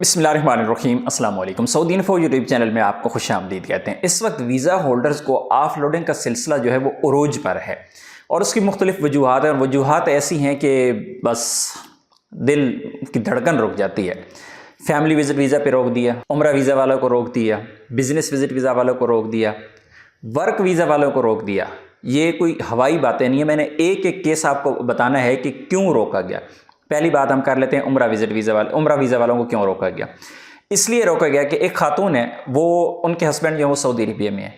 बिस्मिल्लाहिर्रहमानिर्रहीम अस्सलाम वालेकुम। सऊदी इन्फो यूट्यूब चैनल में आपको खुशामदीद कहते हैं। इस वक्त वीज़ा होल्डर्स को ऑफलोडिंग का सिलसिला जो है वो उरूज पर है और उसकी मुख्तलिफ वजूहात हैं और वजूहात ऐसी हैं कि बस दिल की धड़कन रुक जाती है। फैमिली विज़िट वीज़ा पे रोक दिया, उम्रा वीज़ा वालों को रोक दिया, बिजनेस विज़िट वीज़ा वालों को रोक दिया, वर्क वीज़ा वालों को रोक दिया। ये कोई हवाई बातें नहीं है, मैंने एक एक केस आपको बताना है कि क्यों रोका गया। पहली बात हम कर लेते हैं उम्रा विज़िट वीज़ा वाले। उम्रा वीज़ा वालों को क्यों रोका गया? इसलिए रोका गया कि एक खातून है, वो उनके हस्बैंड जो है वो सऊदी अरबिया में है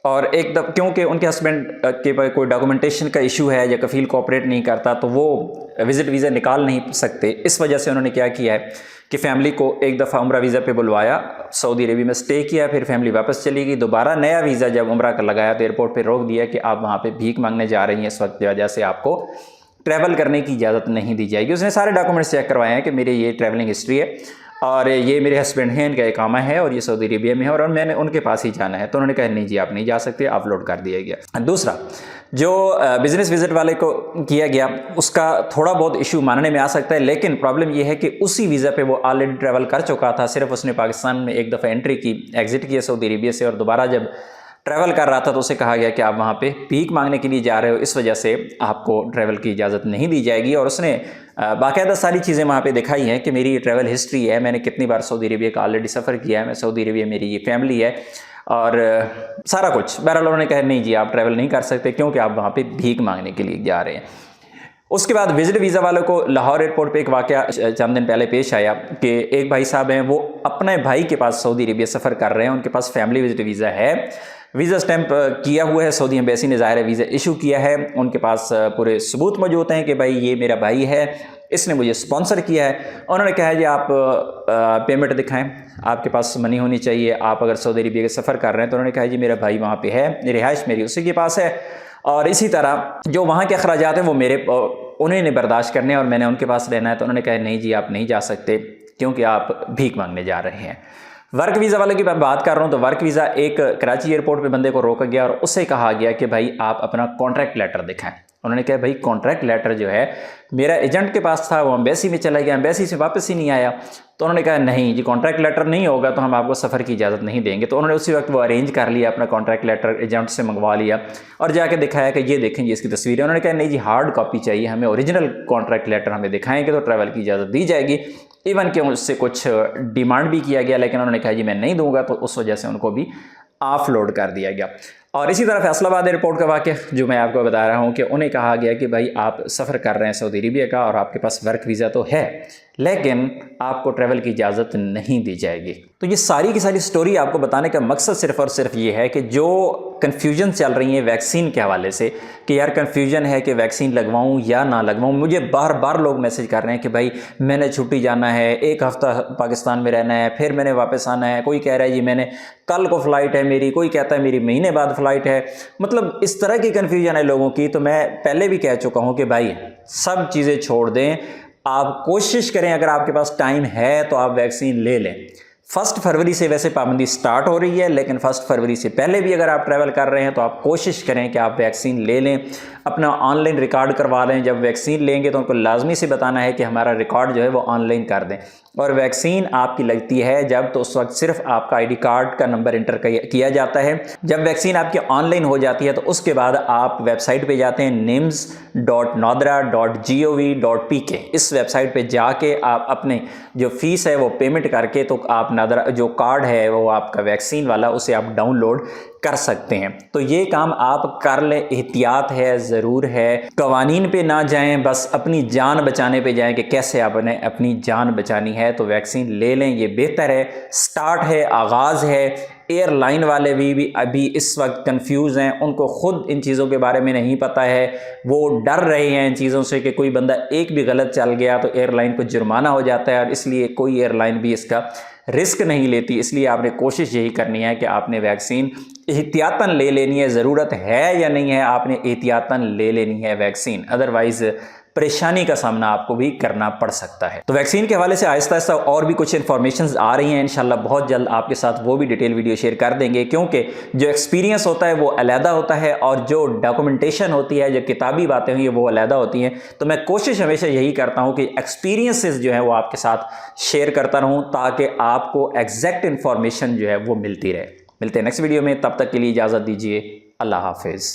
और क्योंकि उनके हस्बैंड के पास कोई डॉक्यूमेंटेशन का इशू है या कफ़ील कोऑपरेट नहीं करता तो वो विज़िट वीज़ा निकाल नहीं सकते। इस वजह से उन्होंने क्या किया है कि फ़ैमिली को एक दफ़ा उम्रा वीज़ा पे बुलवाया, सऊदी अरबिया में स्टे किया, फिर फैमिली वापस चली गई। दोबारा नया वीज़ा जब उम्रा का लगाया तो एयरपोर्ट पर रोक दिया कि आप वहाँ पर भीख मांगने जा रही हैं, इस वक्त की वजह से आपको ट्रैवल करने की इजाज़त नहीं दी जाएगी। उसने सारे डॉक्यूमेंट्स चेक करवाए हैं कि मेरे ये ट्रैवलिंग हिस्ट्री है और ये मेरे हस्बैंड हैं, इनका इकामा है और ये सऊदी अरबिया में है और मैंने उनके पास ही जाना है। तो उन्होंने कहा नहीं जी आप नहीं जा सकते, अपलोड कर दिया गया। दूसरा, जो बिज़नेस विज़िट वाले को किया गया उसका थोड़ा बहुत इशू मानने में आ सकता है, लेकिन प्रॉब्लम ये है कि उसी वीज़ा पे वो ऑलरेडी ट्रैवल कर चुका था। सिर्फ उसने पाकिस्तान में एक दफ़ा एंट्री की, एग्ज़िट किया सऊदी अरबिया से और दोबारा जब ट्रैवल कर रहा था तो उसे कहा गया कि आप वहाँ पे भीख मांगने के लिए जा रहे हो, इस वजह से आपको ट्रैवल की इजाज़त नहीं दी जाएगी। और उसने बाकायदा सारी चीज़ें वहाँ पे दिखाई हैं कि मेरी ट्रैवल हिस्ट्री है, मैंने कितनी बार सऊदी अरबिया का ऑलरेडी सफ़र किया है, मैं सऊदी अरबिया मेरी ये फैमिली है और सारा कुछ। बहरहाल उन्होंने कहा नहीं जी आप ट्रैवल नहीं कर सकते क्योंकि आप वहाँ पर भीख मांगने के लिए जा रहे हैं। उसके बाद विज़िट वीज़ा वालों को लाहौर एयरपोर्ट पे एक वाक़या चंद दिन पहले पेश आया कि एक भाई साहब हैं, वो अपने भाई के पास सऊदी अरबिया सफ़र कर रहे हैं, उनके पास फैमिली विज़िट वीज़ा है, वीज़ा स्टैंप किया हुआ है, सऊदी एम्बेसी ने ज़ाहिर है वीज़ा इशू किया है, उनके पास पूरे सबूत मौजूद हैं कि भाई ये मेरा भाई है, इसने मुझे स्पॉन्सर किया है। उन्होंने कहा है जी आप पेमेंट दिखाएं, आपके पास मनी होनी चाहिए, आप अगर सऊदी अरबिया का सफ़र कर रहे हैं। तो उन्होंने कहा जी मेरा भाई वहाँ पे है, रिहाइश मेरी उसी के पास है और इसी तरह जो वहाँ के अखराजात हैं वो मेरे उन्हें बर्दाश्त करने और मैंने उनके पास रहना है। तो उन्होंने कहा नहीं जी आप नहीं जा सकते क्योंकि आप भीख मांगने जा रहे हैं। वर्क वीज़ा वाले की मैं बात कर रहा हूँ तो वर्क वीज़ा एक कराची एयरपोर्ट पे बंदे को रोका गया और उससे कहा गया कि भाई आप अपना कॉन्ट्रैक्ट लेटर दिखाएं। उन्होंने कहा भाई कॉन्ट्रैक्ट लेटर जो है मेरा एजेंट के पास था, वो एम्बेसी में चला गया, एम्बेसी से वापस ही नहीं आया। तो उन्होंने कहा नहीं जी कॉन्ट्रैक्ट लेटर नहीं होगा तो हम आपको सफ़र की इजाज़त नहीं देंगे। तो उन्होंने उसी वक्त वो अरेंज कर लिया, अपना कॉन्ट्रैक्ट लेटर एजेंट से मंगवा लिया और जाके दिखाया कि ये देखें जी इसकी तस्वीर है। उन्होंने कहा नहीं जी हार्ड कॉपी चाहिए हमें, ओरिजिनल कॉन्ट्रैक्ट लेटर हमें दिखाएंगे तो ट्रैवल की इजाज़त दी जाएगी। इवन कि उससे कुछ डिमांड भी किया गया लेकिन उन्होंने कहा जी मैं नहीं दूंगा, तो उस वजह से उनको भी ऑफलोड कर दिया गया। और इसी तरह फैसलाबाद एयरपोर्ट का वाक़या जो मैं आपको बता रहा हूँ कि उन्हें कहा गया कि भाई आप सफ़र कर रहे हैं सऊदी अरबिया का और आपके पास वर्क वीज़ा तो है लेकिन आपको ट्रैवल की इजाज़त नहीं दी जाएगी। तो ये सारी की सारी स्टोरी आपको बताने का मकसद सिर्फ़ और सिर्फ ये है कि जो कन्फ्यूजन चल रही है वैक्सीन के हवाले से कि यार कन्फ्यूजन है कि वैक्सीन लगवाऊं या ना लगवाऊं। मुझे बार बार लोग मैसेज कर रहे हैं कि भाई मैंने छुट्टी जाना है, एक हफ़्ता पाकिस्तान में रहना है, फिर मैंने वापस आना है। कोई कह रहा है जी मैंने कल को फ़्लाइट है मेरी, कोई कहता है मेरी महीने बाद फ़्लाइट है। मतलब इस तरह की कन्फ्यूजन है लोगों की। तो मैं पहले भी कह चुका हूँ कि भाई सब चीज़ें छोड़ दें, आप कोशिश करें अगर आपके पास टाइम है तो आप वैक्सीन ले लें। 1 फरवरी से वैसे पाबंदी स्टार्ट हो रही है लेकिन 1 फरवरी से पहले भी अगर आप ट्रैवल कर रहे हैं तो आप कोशिश करें कि आप वैक्सीन ले लें, अपना ऑनलाइन रिकॉर्ड करवा लें। जब वैक्सीन लेंगे तो उनको लाजमी से बताना है कि हमारा रिकॉर्ड जो है वो ऑनलाइन कर दें। और वैक्सीन आपकी लगती है जब तो उस वक्त सिर्फ आपका आईडी कार्ड का नंबर इंटर किया जाता है। जब वैक्सीन आपकी ऑनलाइन हो जाती है तो उसके बाद आप वेबसाइट पे जाते हैं nims.nadra.gov.pk। इस वेबसाइट पे जाके आप अपने जो फीस है वो पेमेंट करके तो आप नादरा जो कार्ड है वो आपका वैक्सीन वाला उसे आप डाउनलोड कर सकते हैं। तो ये काम आप कर लें, एहतियात है, ज़रूर है। कवानीन पे ना जाएं, बस अपनी जान बचाने पे जाएं कि कैसे आपने अपनी जान बचानी है। तो वैक्सीन ले लें, ये बेहतर है। स्टार्ट है, आगाज़ है। एयरलाइन वाले भी अभी इस वक्त कंफ्यूज हैं, उनको खुद इन चीज़ों के बारे में नहीं पता है, वो डर रहे हैं इन चीज़ों से कि कोई बंदा एक भी गलत चल गया तो एयरलाइन को जुर्माना हो जाता है और इसलिए कोई एयरलाइन भी इसका रिस्क नहीं लेती। इसलिए आपने कोशिश यही करनी है कि आपने वैक्सीन एहतियातन ले लेनी है, ज़रूरत है या नहीं है आपने एहतियातन ले लेनी है वैक्सीन। अदरवाइज़ परेशानी का सामना आपको भी करना पड़ सकता है। तो वैक्सीन के हवाले से आहिस्ता आहिस्ता और भी कुछ इन्फॉर्मेशन आ रही हैं, इंशाल्लाह बहुत जल्द आपके साथ वो भी डिटेल वीडियो शेयर कर देंगे, क्योंकि जो एक्सपीरियंस होता है वो अलहदा होता है और जो डॉक्यूमेंटेशन होती है, जो किताबी बातें हुई है वो अलहदा होती हैं। तो मैं कोशिश हमेशा यही करता हूँ कि एक्सपीरियंसेस जो है वो आपके साथ शेयर करता रहूँ, ताकि आपको एग्जैक्ट इन्फॉर्मेशन जो है वो मिलती रहे। मिलते हैं नेक्स्ट वीडियो में, तब तक के लिए इजाज़त दीजिए। अल्लाह हाफिज़।